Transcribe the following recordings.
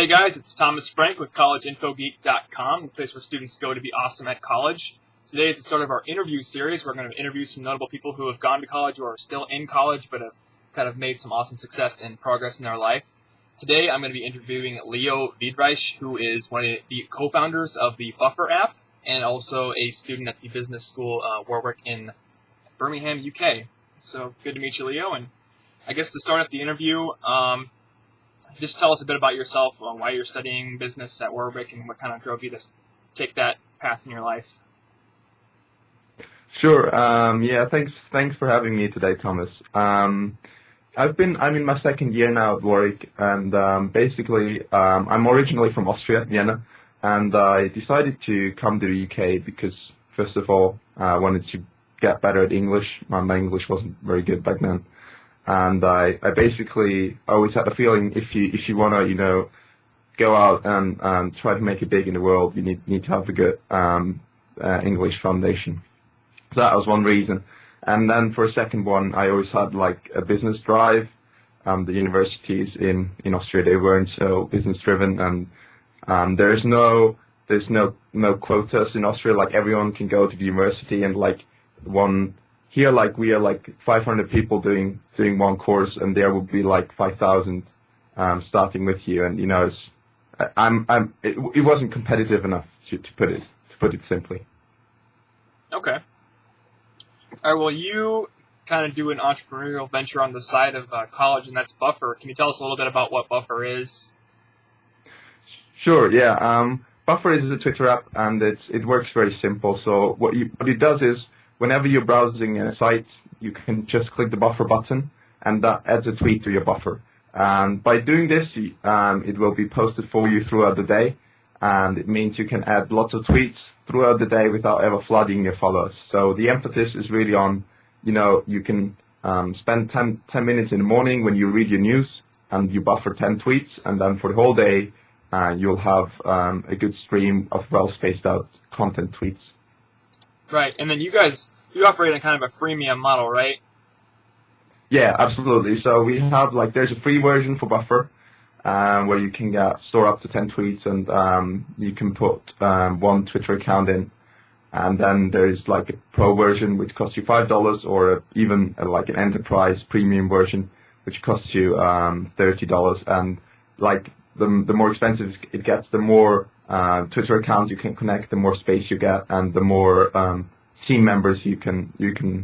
guys, it's Thomas Frank with collegeinfogeek.com, the place where students go to be awesome at college. Today is the start of our interview series. We're going to interview some notable people who have gone to college or are still in college but have kind of made some awesome success and progress in their life. Today I'm going to be interviewing Leo Widrich, who is one of the co-founders of the Buffer app and also a student at the business school Warwick in Birmingham, UK. So good to meet you, Leo. And I guess to start up the interview, just tell us a bit about yourself, why you're studying business at Warwick, and what kind of drove you to take that path in your life. Sure. Thanks for having me today, Thomas. I'm in my second year now at Warwick, and I'm originally from Austria, Vienna, and I decided to come to the UK because, first of all, I wanted to get better at English. My English wasn't very good back then. And I basically always had a feeling if you want to, go out and try to make it big in the world, you need to have a good English foundation. So that was one reason. And then for a second one, I always had like a business drive. The universities in Austria, they weren't so business driven, and there's no quotas in Austria. Like everyone can go to the university, and like here, like we are like 500 people doing one course, and there will be like 5,000 starting with you, and it wasn't competitive enough to put it simply. Okay. All right. Well, you kind of do an entrepreneurial venture on the side of college, and that's Buffer. Can you tell us a little bit about what Buffer is? Sure. Yeah. Buffer is a Twitter app, and it works very simple. So what it does is, whenever you're browsing a site, you can just click the Buffer button, and that adds a tweet to your buffer. And by doing this, it will be posted for you throughout the day, and it means you can add lots of tweets throughout the day without ever flooding your followers. So the emphasis is really on, you can spend 10 minutes in the morning when you read your news, and you buffer 10 tweets, and then for the whole day, you'll have a good stream of well-spaced out content tweets. Right, and then you operate in kind of a freemium model, right? Yeah, absolutely. So we have there's a free version for Buffer, where you can store up to 10 tweets, and you can put one Twitter account in, and then there's like a pro version which costs you $5, or even like an enterprise premium version which costs you $30. And like the more expensive it gets, the more Twitter accounts you can connect, the more space you get, and the more team members you can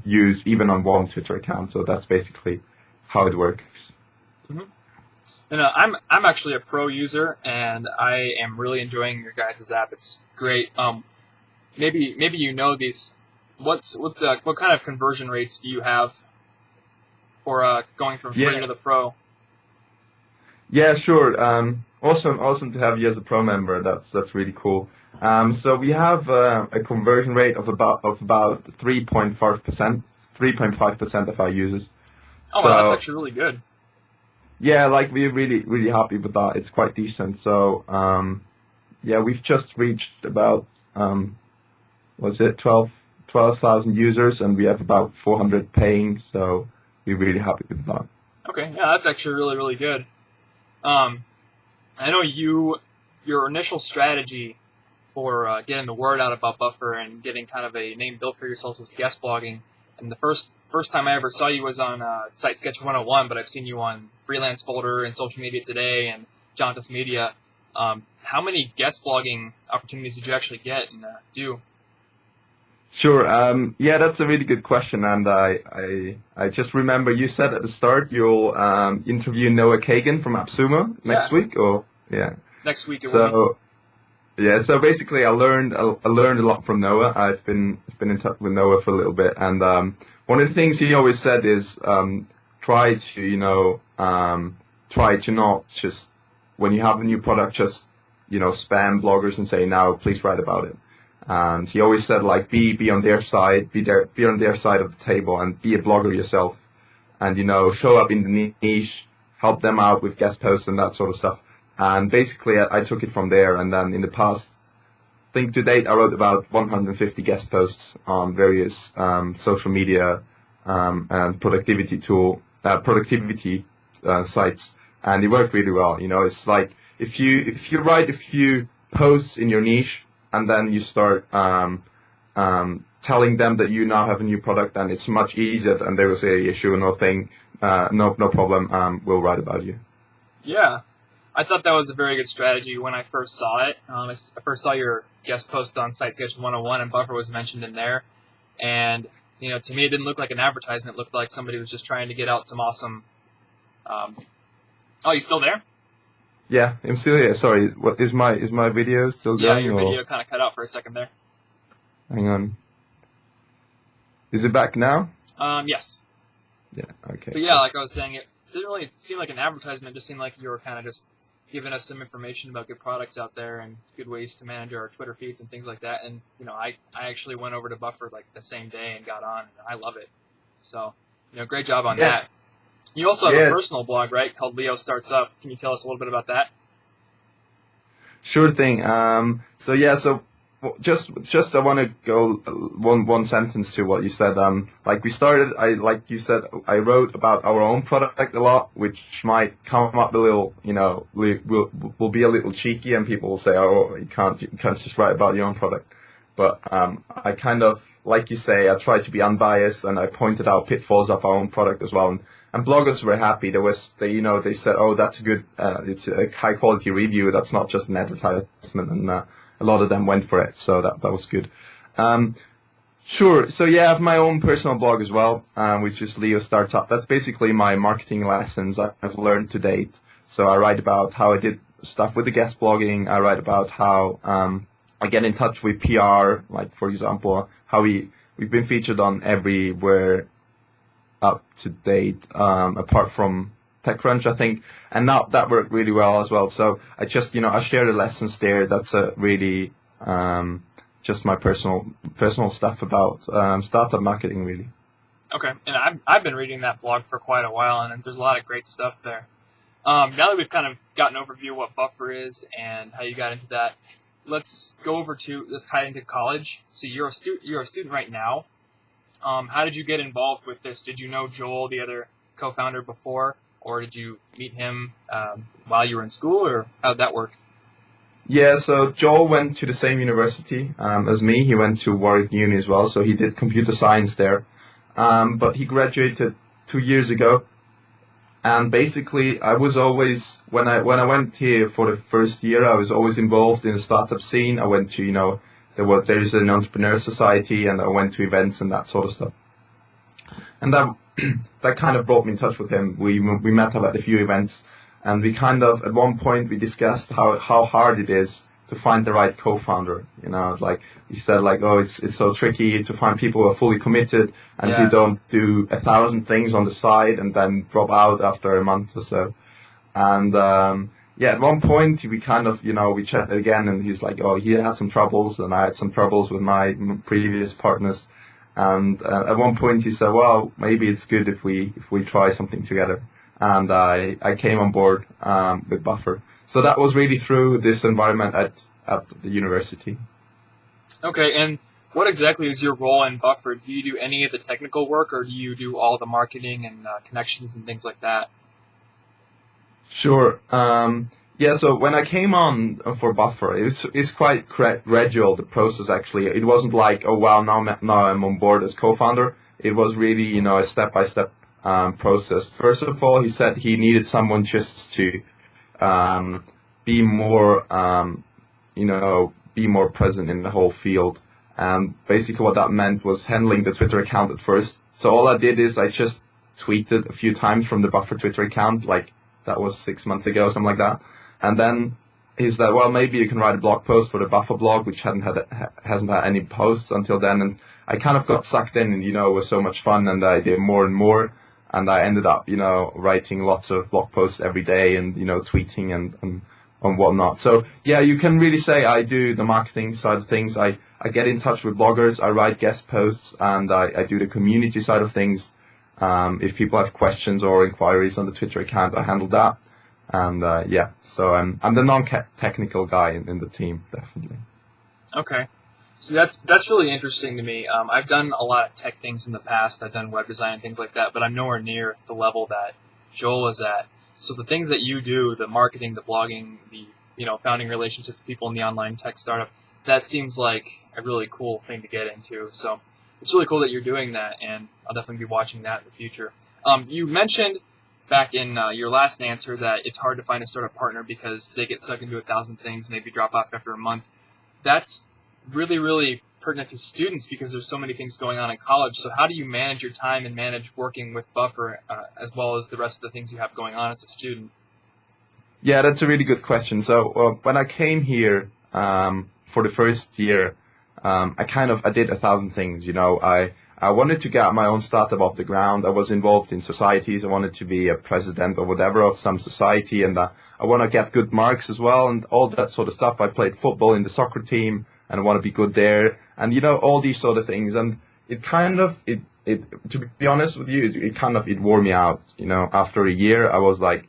use even on one Twitter account. So that's basically how it works. Mm-hmm. And I'm actually a pro user, and I am really enjoying your guys' app. It's great. Maybe you know these. What kind of conversion rates do you have for going from free to the pro? Yeah, sure. Awesome to have you as a pro member. That's really cool. So we have a conversion rate of about 3.5% of our users. Oh, wow, that's actually really good. Yeah, we're really happy with that. It's quite decent. So we've just reached about 12,000 users, and we have about 400 paying. So we're really happy with that. Okay, yeah, that's actually really, really good. I know your initial strategy for getting the word out about Buffer and getting kind of a name built for yourselves was guest blogging. And the first time I ever saw you was on Site Sketch 101, but I've seen you on Freelance Folder and Social Media Today and Jauntus Media. How many guest blogging opportunities did you actually get and do? Sure. That's a really good question, and I just remember you said at the start you'll interview Noah Kagan from AppSumo next week, or next week it will be. Yeah. So basically, I learned a lot from Noah. I've been in touch with Noah for a little bit, and one of the things he always said is try to not just, when you have a new product, just spam bloggers and say, now please write about it. And he always said, be on their side, be on their side of the table, and be a blogger yourself, and show up in the niche, help them out with guest posts and that sort of stuff. And basically, I took it from there. And then in the past, I think to date, I wrote about 150 guest posts on various social media and productivity sites, and it worked really well. It's if you write a few posts in your niche and then you start telling them that you now have a new product, then it's much easier, and they will say, yeah, sure, no problem, we'll write about you. Yeah. I thought that was a very good strategy when I first saw it. I first saw your guest post on Site Sketch 101, and Buffer was mentioned in there. And, to me, it didn't look like an advertisement. It looked like somebody was just trying to get out some awesome... Oh, you still there? Yeah, I'm still here. Sorry, what is my video still going? Yeah, your video kind of cut out for a second there. Hang on. Is it back now? Yes. Yeah, okay. But yeah, like I was saying, it didn't really seem like an advertisement. It just seemed like you were kind of just giving us some information about good products out there and good ways to manage our Twitter feeds and things like that. And, I actually went over to Buffer like the same day and got on, and I love it. So, great job on that. You also have a personal blog, right, called Leo Starts Up. Can you tell us a little bit about that? Sure thing. Just I want to go one sentence to what you said. Like you said, I wrote about our own product a lot, which might come up a little, will be a little cheeky, and people will say, oh, you can't just write about your own product. But I kind of, like you say, I try to be unbiased, and I pointed out pitfalls of our own product as well. And bloggers were happy. They said, oh, that's a good, it's a high quality review. That's not just an advertisement. And a lot of them went for it. So that was good. Sure. So yeah, I have my own personal blog as well, which is Leo Startup. That's basically my marketing lessons I've learned to date. So I write about how I did stuff with the guest blogging. I write about how, I get in touch with PR, like for example, how we've been featured on everywhere up to date, apart from TechCrunch, I think, and now that worked really well as well. So I just, I share the lessons there. That's a really just my personal stuff about startup marketing, really. Okay, and I've been reading that blog for quite a while, and there's a lot of great stuff there. Now that we've kind of got an overview of what Buffer is and how you got into that, let's tie into college. So you're a student right now. How did you get involved with this? Did you know Joel, the other co-founder, before, or did you meet him while you were in school, or how did that work? Yeah, so Joel went to the same university as me. He went to Warwick Uni as well, so he did computer science there. But he graduated 2 years ago. And basically, I was always, when I went here for the first year, I was always involved in the startup scene. I went to, there's an entrepreneur society, and I went to events and that sort of stuff. And that kind of brought me in touch with him. We met up at a few events, and we kind of, at one point, we discussed how hard it is to find the right co-founder. Like he said, like, oh, it's so tricky to find people who are fully committed and who don't do 1,000 things on the side and then drop out after a month or so. And at one point we kind of, we chatted again, and he's like, oh, he had some troubles, and I had some troubles with my previous partners. And at one point he said, well, maybe it's good if we try something together. And I came on board with Buffer. So that was really through this environment at the university. Okay, and what exactly is your role in Buffer? Do you do any of the technical work, or do you do all the marketing and connections and things like that? Sure. So when I came on for Buffer, it's quite gradual, the process actually. It wasn't like, oh wow, now I'm on board as co-founder. It was really, a step-by-step process. First of all, he said he needed someone just to be more, be more present in the whole field. And basically what that meant was handling the Twitter account at first. So all I did is I just tweeted a few times from the Buffer Twitter account, like that was 6 months ago, something like that. And then he said, well, maybe you can write a blog post for the Buffer blog, which hasn't had any posts until then. And I kind of got sucked in, and, it was so much fun, and I did more and more. And I ended up, writing lots of blog posts every day and, tweeting and whatnot. So, yeah, you can really say I do the marketing side of things. I get in touch with bloggers, I write guest posts, and I do the community side of things. If people have questions or inquiries on the Twitter account, I handle that. And, so I'm the non-technical guy in the team, definitely. Okay. So that's really interesting to me. I've done a lot of tech things in the past. I've done web design and things like that, but I'm nowhere near the level that Joel is at. So the things that you do, the marketing, the blogging, the founding relationships with people in the online tech startup. That seems like a really cool thing to get into. So it's really cool that you're doing that, and I'll definitely be watching that in the future. You mentioned back in your last answer that it's hard to find a startup partner because they get sucked into 1,000 things, maybe drop off after a month. That's really, really pertinent to students because there's so many things going on in college. So how do you manage your time and manage working with Buffer as well as the rest of the things you have going on as a student? Yeah, that's a really good question. So when I came here for the first year, I did 1,000 things. I wanted to get my own startup off the ground. I was involved in societies. I wanted to be a president or whatever of some society, and I want to get good marks as well and all that sort of stuff. I played football in the soccer team, and I want to be good there, and all these sort of things. And it to be honest with you, it wore me out. After a year, I was like,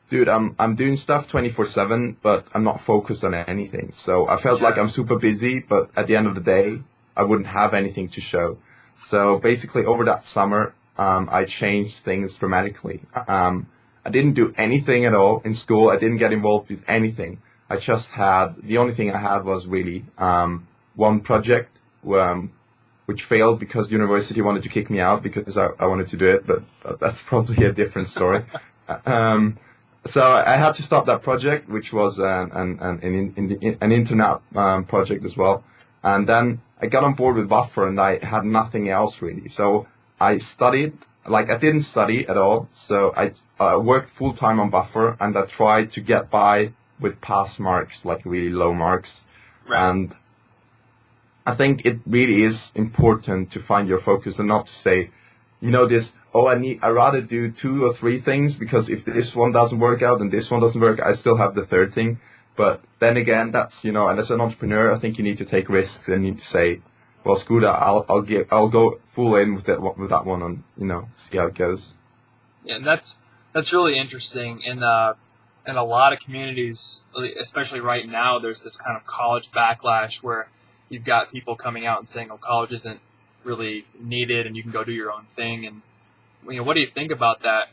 dude, I'm doing stuff 24/7, but I'm not focused on anything. So I felt like I'm super busy, but at the end of the day, I wouldn't have anything to show. So basically, over that summer, I changed things dramatically. I didn't do anything at all in school. I didn't get involved with anything. The only thing I had was really one project which failed because university wanted to kick me out because I wanted to do it, but that's probably a different story. So I had to stop that project, which was an internet project as well. And then I got on board with Buffer, and I had nothing else really. So I studied, I didn't study at all. So I worked full time on Buffer, and I tried to get by with pass marks, like really low marks. Right. And I think it really is important to find your focus and not to say, I rather do 2 or 3 things because if this one doesn't work out and this one doesn't work, I still have the third thing. But then again, that's, and as an entrepreneur, I think you need to take risks and you need to say, well, screw that, I'll go full in with that one and, see how it goes. Yeah, and that's really interesting. In a lot of communities, especially right now, there's this kind of college backlash where you've got people coming out and saying, oh, college isn't really needed and you can go do your own thing. And what do you think about that?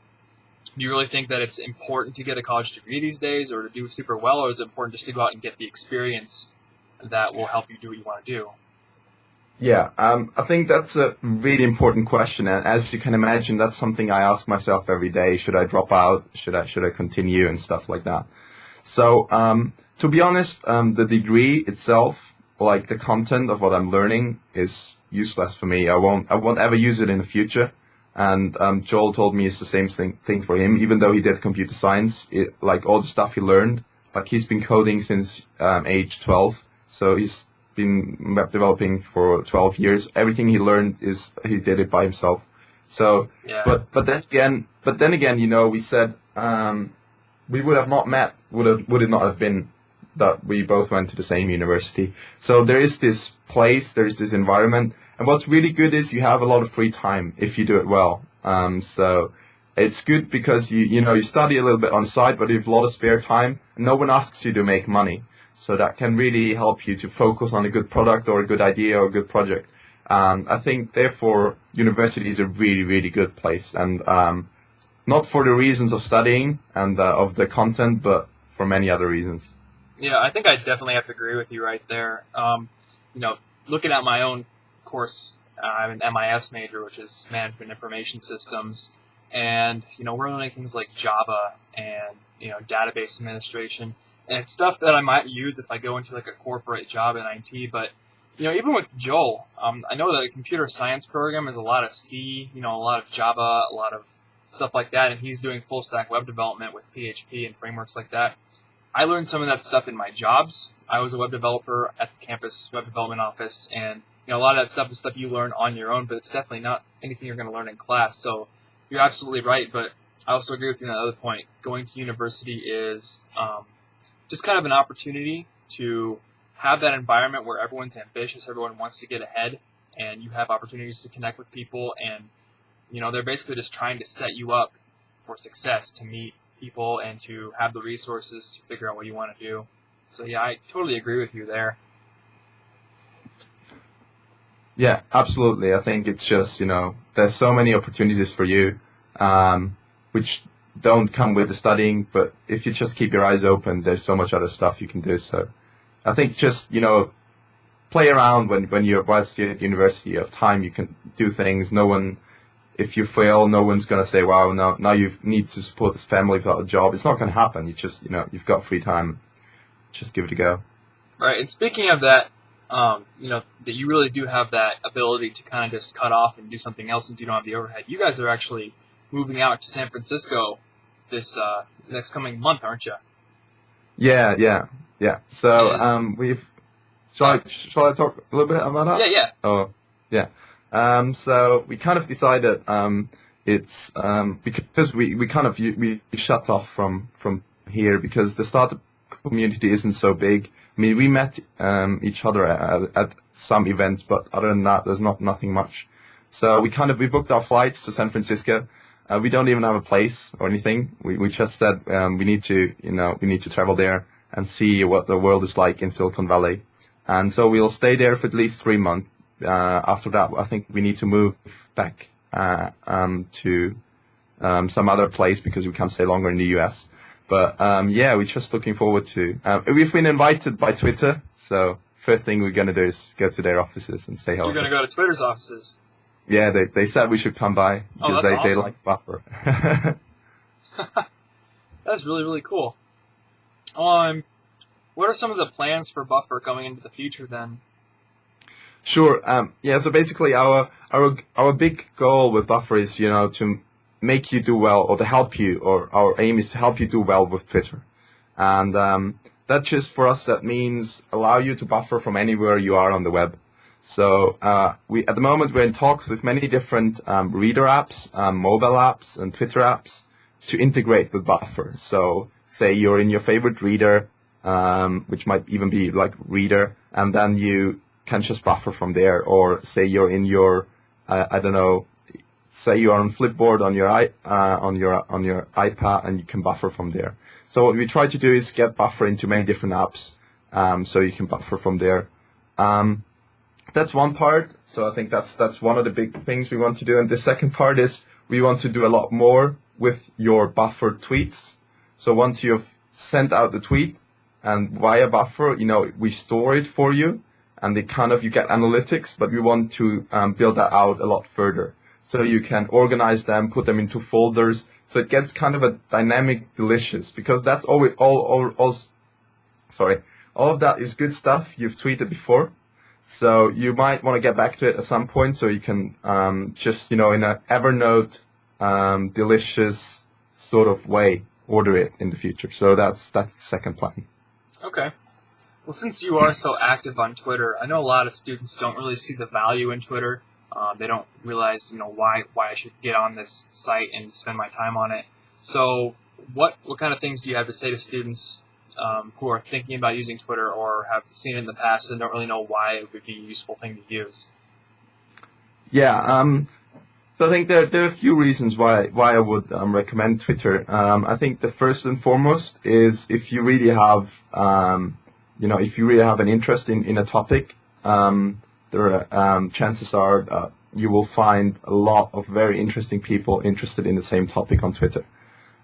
Do you really think that it's important to get a college degree these days or to do super well, or is it important just to go out and get the experience that will help you do what you want to do? Yeah, I think that's a really important question, and as you can imagine, that's something I ask myself every day. Should I drop out? Should I continue and stuff like that? So, to be honest, the degree itself, like the content of what I'm learning, is useless for me. I won't ever use it in the future. And Joel told me it's the same thing for him, even though he did computer science. All the stuff he learned, he's been coding since age 12, so he's been web developing for 12 years. Everything he learned he did it by himself. So, yeah. but then again, we said we would have not met. Would it not have been that we both went to the same university? So there is this place, there is this environment. And what's really good is you have a lot of free time if you do it well. So it's good because you study a little bit on the side, but you have a lot of spare time. And no one asks you to make money. So that can really help you to focus on a good product or a good idea or a good project. I think, therefore, university is a really, really good place. And not for the reasons of studying and of the content, but for many other reasons. Yeah, I think I definitely have to agree with you right there. Looking at my own course, I'm an MIS major, which is Management Information Systems, and we're learning things like Java and database administration, and it's stuff that I might use if I go into a corporate job in IT. But even with Joel, I know that a computer science program is a lot of C, a lot of Java, a lot of stuff like that, and he's doing full stack web development with PHP and frameworks like that. I learned some of that stuff in my jobs. I was a web developer at the campus web development office, and a lot of that stuff is stuff you learn on your own, but it's definitely not anything you're going to learn in class. So you're absolutely right, but I also agree with you on the other point. Going to university is just kind of an opportunity to have that environment where everyone's ambitious, everyone wants to get ahead, and you have opportunities to connect with people, and they're basically just trying to set you up for success, to meet people and to have the resources to figure out what you want to do. So yeah, I totally agree with you there. Yeah, absolutely. I think it's just, there's so many opportunities for you, which don't come with the studying, but if you just keep your eyes open, there's so much other stuff you can do. So I think just, play around whilst you're at university. Of time, you can do things. If you fail, no one's going to say, wow, now you need to support this family without a job. It's not going to happen. You just, you've got free time. Just give it a go. Right. And speaking of that, that you really do have that ability to kind of just cut off and do something else since you don't have the overhead. You guys are actually moving out to San Francisco this next coming month, aren't you? Yeah. So Shall I talk a little bit about that? Yeah. Oh, yeah. So we kind of decided it's because we shut off from here because the startup community isn't so big. I mean, we met each other at some events, but other than that, there's nothing much. So we booked our flights to San Francisco. We don't even have a place or anything. We just said we need to travel there and see what the world is like in Silicon Valley. And so we'll stay there for at least 3 months. After that, I think we need to move back to some other place because we can't stay longer in the US. But we're just looking forward to. We've been invited by Twitter, so first thing we're gonna do is go to their offices and say hello. You're gonna go to Twitter's offices. Yeah, they said we should come by because they like Buffer. That's really, really cool. What are some of the plans for Buffer going into the future then? Sure. So basically our big goal with Buffer is, to make you do well or to help you, or our aim is to help you do well with Twitter. And that just for us, that means allow you to buffer from anywhere you are on the web. So at the moment we're in talks with many different reader apps, mobile apps and Twitter apps to integrate with Buffer. So say you're in your favorite reader, which might even be like Reader, and then you can just buffer from there. Or say you're in your, say you are on Flipboard on your iPad, and you can buffer from there. So what we try to do is get Buffer into many different apps, so you can buffer from there. That's one part. So I think that's one of the big things we want to do. And the second part is we want to do a lot more with your Buffer tweets. So once you've sent out the tweet, and via Buffer, we store it for you, and you get analytics, but we want to build that out a lot further. So you can organize them, put them into folders, so it gets kind of a dynamic delicious, because that's all of that is good stuff you've tweeted before. So you might want to get back to it at some point, so you can just, in a Evernote delicious sort of way, order it in the future. So that's the second plan. Okay. Well, since you are so active on Twitter, I know a lot of students don't really see the value in Twitter. They don't realize, why I should get on this site and spend my time on it. So what kind of things do you have to say to students who are thinking about using Twitter or have seen it in the past and don't really know why it would be a useful thing to use? Yeah, so I think there are a few reasons why I would recommend Twitter. I think the first and foremost is if you really have if you really have an interest in a topic, there are chances are that you will find a lot of very interesting people interested in the same topic on Twitter.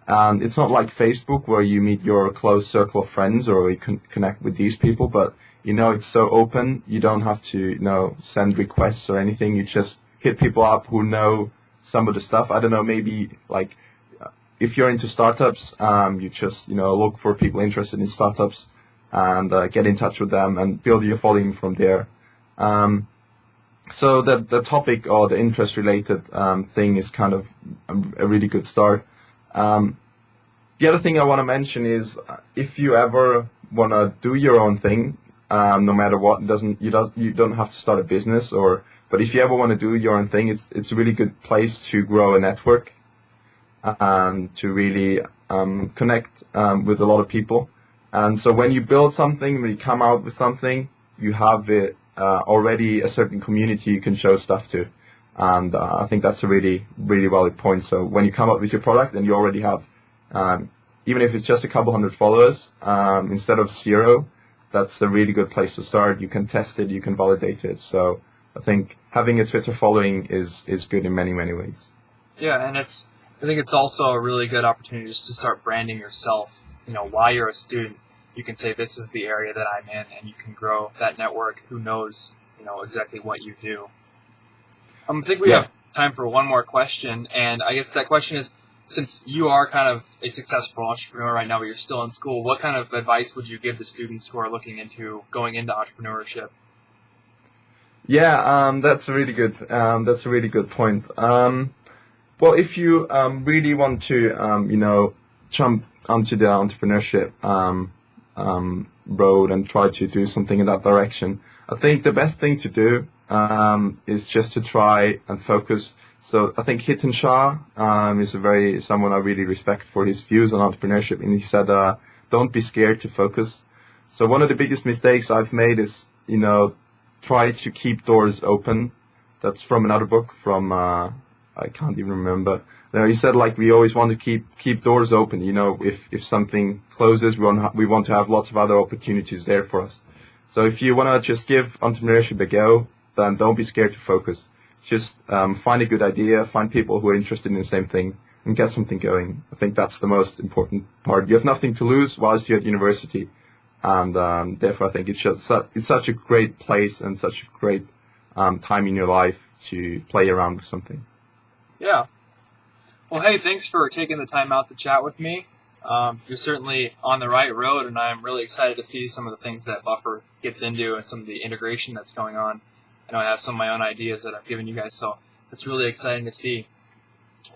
And it's not like Facebook where you meet your close circle of friends or you can connect with these people, but it's so open. You don't have to send requests or anything. You just hit people up who know some of the stuff. I don't know, maybe like if you're into startups, you just look for people interested in startups and get in touch with them and build your following from there. So the topic or the interest related thing is kind of a really good start. The other thing I want to mention is if you ever want to do your own thing, no matter what, you don't have to start a business but if you ever want to do your own thing, it's a really good place to grow a network and to really connect with a lot of people. And so when you build something, when you come out with something, you have it already a certain community you can show stuff to. And I think that's a really, really valid point. So when you come up with your product and you already have, even if it's just a couple hundred followers, instead of 0, that's a really good place to start. You can test it, you can validate it. So I think having a Twitter following is good in many, many ways. Yeah, and it's I think it's also a really good opportunity just to start branding yourself. While you're a student, you can say this is the area that I'm in, and you can grow that network who knows, exactly what you do. I think we have time for one more question, and I guess that question is, since you are kind of a successful entrepreneur right now, but you're still in school, what kind of advice would you give to students who are looking into going into entrepreneurship? Yeah, that's a really good point. Well, if you really want to jump onto the entrepreneurship road and try to do something in that direction, I think the best thing to do is just to try and focus. So I think Hiten Shah is someone I really respect for his views on entrepreneurship, and he said, "Don't be scared to focus." So one of the biggest mistakes I've made is, try to keep doors open. That's from another book from I can't even remember. He said, like, we always want to keep doors open. If something closes, we want to have lots of other opportunities there for us. So if you want to just give entrepreneurship a go, then don't be scared to focus. Just find a good idea, find people who are interested in the same thing, and get something going. I think that's the most important part. You have nothing to lose whilst you're at university, and therefore I think it's such a great place and such a great time in your life to play around with something. Yeah. Well, hey, thanks for taking the time out to chat with me. You're certainly on the right road, and I'm really excited to see some of the things that Buffer gets into and some of the integration that's going on. I know I have some of my own ideas that I've given you guys, so it's really exciting to see.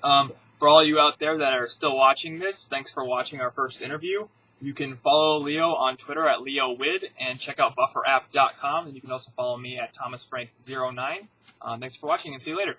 For all you out there that are still watching this, thanks for watching our first interview. You can follow Leo on Twitter at Leo Wid and check out bufferapp.com, and you can also follow me at ThomasFrank09. Thanks for watching, and see you later.